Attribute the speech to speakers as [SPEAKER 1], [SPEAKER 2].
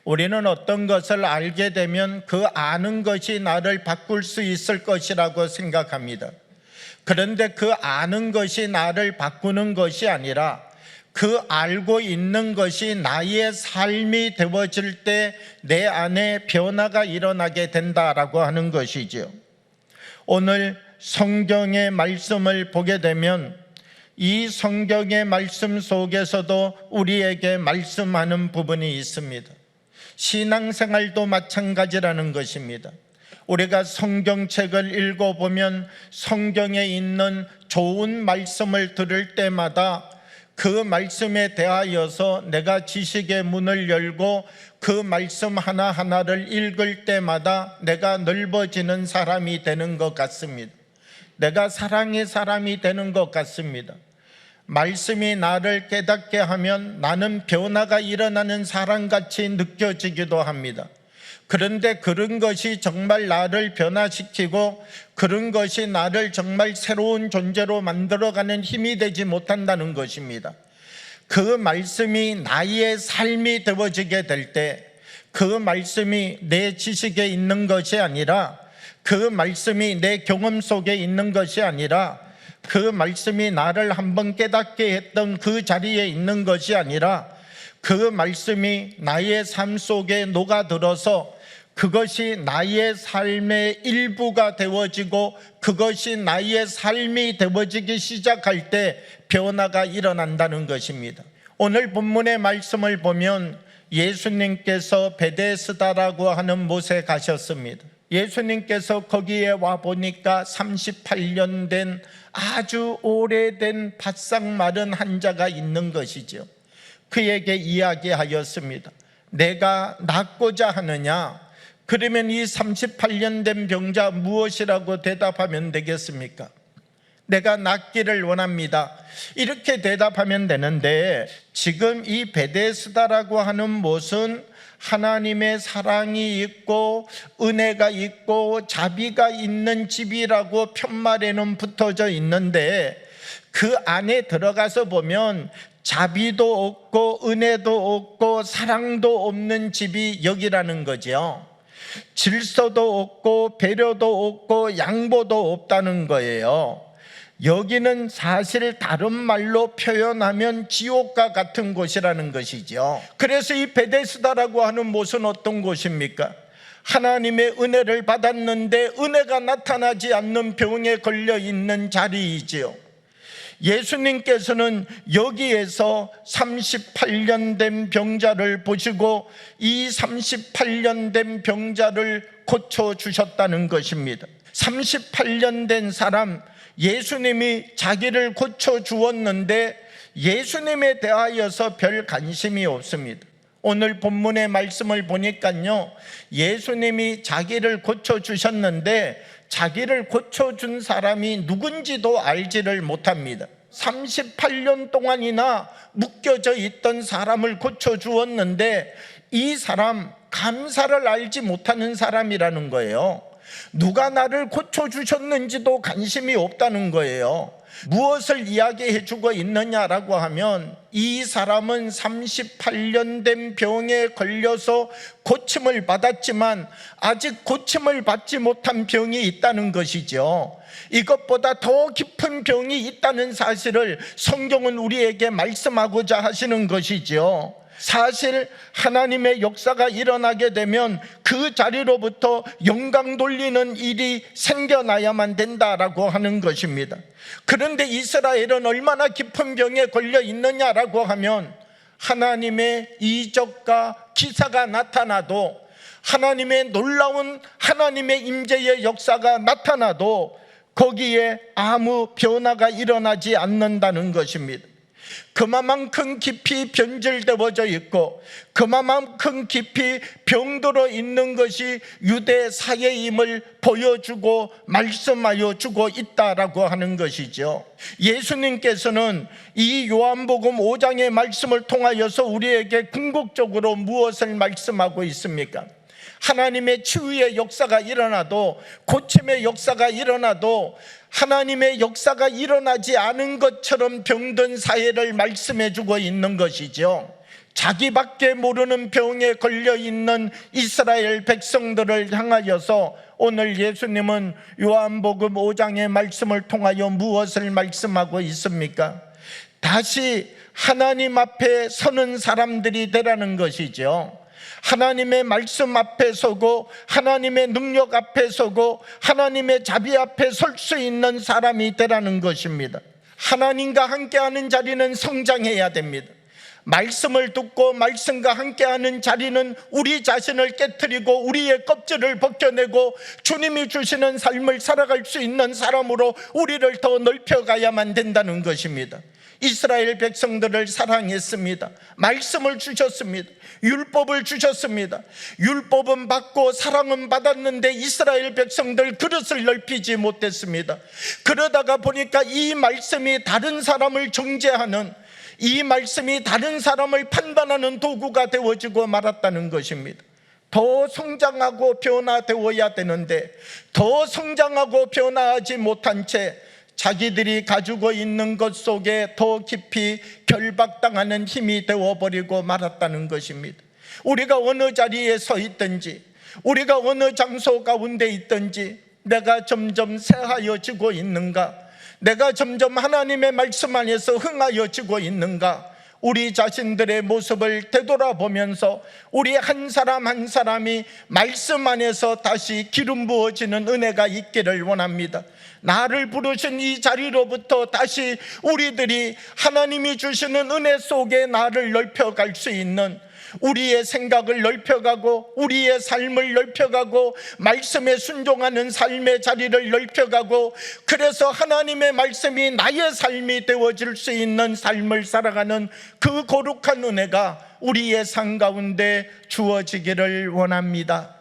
[SPEAKER 1] 우리는 어떤 것을 알게 되면 그 아는 것이 나를 바꿀 수 있을 것이라고 생각합니다. 그런데 그 아는 것이 나를 바꾸는 것이 아니라 그 알고 있는 것이 나의 삶이 되어질 때 내 안에 변화가 일어나게 된다라고 하는 것이죠. 오늘 성경의 말씀을 보게 되면 이 성경의 말씀 속에서도 우리에게 말씀하는 부분이 있습니다. 신앙생활도 마찬가지라는 것입니다. 우리가 성경책을 읽어보면 성경에 있는 좋은 말씀을 들을 때마다 그 말씀에 대하여서 내가 지식의 문을 열고 그 말씀 하나하나를 읽을 때마다 내가 넓어지는 사람이 되는 것 같습니다. 내가 사랑의 사람이 되는 것 같습니다. 말씀이 나를 깨닫게 하면 나는 변화가 일어나는 사람같이 느껴지기도 합니다. 그런데 그런 것이 정말 나를 변화시키고 그런 것이 나를 정말 새로운 존재로 만들어가는 힘이 되지 못한다는 것입니다. 그 말씀이 나의 삶이 되어지게 될 때 그 말씀이 내 지식에 있는 것이 아니라 그 말씀이 내 경험 속에 있는 것이 아니라 그 말씀이 나를 한번 깨닫게 했던 그 자리에 있는 것이 아니라 그 말씀이 나의 삶 속에 녹아들어서 그것이 나의 삶의 일부가 되어지고 그것이 나의 삶이 되어지기 시작할 때 변화가 일어난다는 것입니다. 오늘 본문의 말씀을 보면 예수님께서 베데스다라고 하는 못에 가셨습니다. 예수님께서 거기에 와 보니까 38년 된 아주 오래된 바싹 마른 한 자가 있는 것이죠. 그에게 이야기하였습니다. 내가 낫고자 하느냐? 그러면 이 38년 된 병자 무엇이라고 대답하면 되겠습니까? 내가 낫기를 원합니다. 이렇게 대답하면 되는데 지금 이 베데스다라고 하는 못은 하나님의 사랑이 있고 은혜가 있고 자비가 있는 집이라고 편말에는 붙어져 있는데 그 안에 들어가서 보면 자비도 없고 은혜도 없고 사랑도 없는 집이 여기라는 거죠. 질서도 없고 배려도 없고 양보도 없다는 거예요. 여기는 사실 다른 말로 표현하면 지옥과 같은 곳이라는 것이죠. 그래서 이 베데스다라고 하는 못은 어떤 곳입니까? 하나님의 은혜를 받았는데 은혜가 나타나지 않는 병에 걸려 있는 자리이지요. 예수님께서는 여기에서 38년 된 병자를 보시고 이 38년 된 병자를 고쳐주셨다는 것입니다. 38년 된 사람, 예수님이 자기를 고쳐주었는데 예수님에 대하여서 별 관심이 없습니다. 오늘 본문의 말씀을 보니까요, 예수님이 자기를 고쳐주셨는데 자기를 고쳐준 사람이 누군지도 알지를 못합니다. 38년 동안이나 묶여져 있던 사람을 고쳐주었는데 이 사람 감사를 알지 못하는 사람이라는 거예요. 누가 나를 고쳐주셨는지도 관심이 없다는 거예요. 무엇을 이야기해 주고 있느냐라고 하면 이 사람은 38년 된 병에 걸려서 고침을 받았지만 아직 고침을 받지 못한 병이 있다는 것이죠. 이것보다 더 깊은 병이 있다는 사실을 성경은 우리에게 말씀하고자 하시는 것이죠. 사실 하나님의 역사가 일어나게 되면 그 자리로부터 영광 돌리는 일이 생겨나야만 된다라고 하는 것입니다. 그런데 이스라엘은 얼마나 깊은 병에 걸려 있느냐라고 하면 하나님의 이적과 기사가 나타나도 하나님의 놀라운 하나님의 임재의 역사가 나타나도 거기에 아무 변화가 일어나지 않는다는 것입니다. 그만큼 깊이 변질되어져 있고 그만큼 깊이 병들어 있는 것이 유대 사회임을 보여주고 말씀하여 주고 있다라고 하는 것이죠. 예수님께서는 이 요한복음 5장의 말씀을 통하여서 우리에게 궁극적으로 무엇을 말씀하고 있습니까? 하나님의 치유의 역사가 일어나도 고침의 역사가 일어나도 하나님의 역사가 일어나지 않은 것처럼 병든 사회를 말씀해 주고 있는 것이죠. 자기밖에 모르는 병에 걸려있는 이스라엘 백성들을 향하여서 오늘 예수님은 요한복음 5장의 말씀을 통하여 무엇을 말씀하고 있습니까? 다시 하나님 앞에 서는 사람들이 되라는 것이죠. 하나님의 말씀 앞에 서고 하나님의 능력 앞에 서고 하나님의 자비 앞에 설 수 있는 사람이 되라는 것입니다. 하나님과 함께하는 자리는 성장해야 됩니다. 말씀을 듣고 말씀과 함께하는 자리는 우리 자신을 깨트리고 우리의 껍질을 벗겨내고 주님이 주시는 삶을 살아갈 수 있는 사람으로 우리를 더 넓혀가야만 된다는 것입니다. 이스라엘 백성들을 사랑했습니다. 말씀을 주셨습니다. 율법을 주셨습니다. 율법은 받고 사랑은 받았는데 이스라엘 백성들 그릇을 넓히지 못했습니다. 그러다가 보니까 이 말씀이 다른 사람을 정죄하는, 이 말씀이 다른 사람을 판단하는 도구가 되어지고 말았다는 것입니다. 더 성장하고 변화되어야 되는데 더 성장하고 변화하지 못한 채 자기들이 가지고 있는 것 속에 더 깊이 결박당하는 힘이 되어버리고 말았다는 것입니다. 우리가 어느 자리에 서 있든지 우리가 어느 장소 가운데 있든지 내가 점점 새하여지고 있는가? 내가 점점 하나님의 말씀 안에서 흥하여지고 있는가? 우리 자신들의 모습을 되돌아보면서 우리 한 사람 한 사람이 말씀 안에서 다시 기름 부어지는 은혜가 있기를 원합니다. 나를 부르신 이 자리로부터 다시 우리들이 하나님이 주시는 은혜 속에 나를 넓혀갈 수 있는, 우리의 생각을 넓혀가고 우리의 삶을 넓혀가고 말씀에 순종하는 삶의 자리를 넓혀가고 그래서 하나님의 말씀이 나의 삶이 되어질 수 있는 삶을 살아가는 그 거룩한 은혜가 우리의 삶 가운데 주어지기를 원합니다.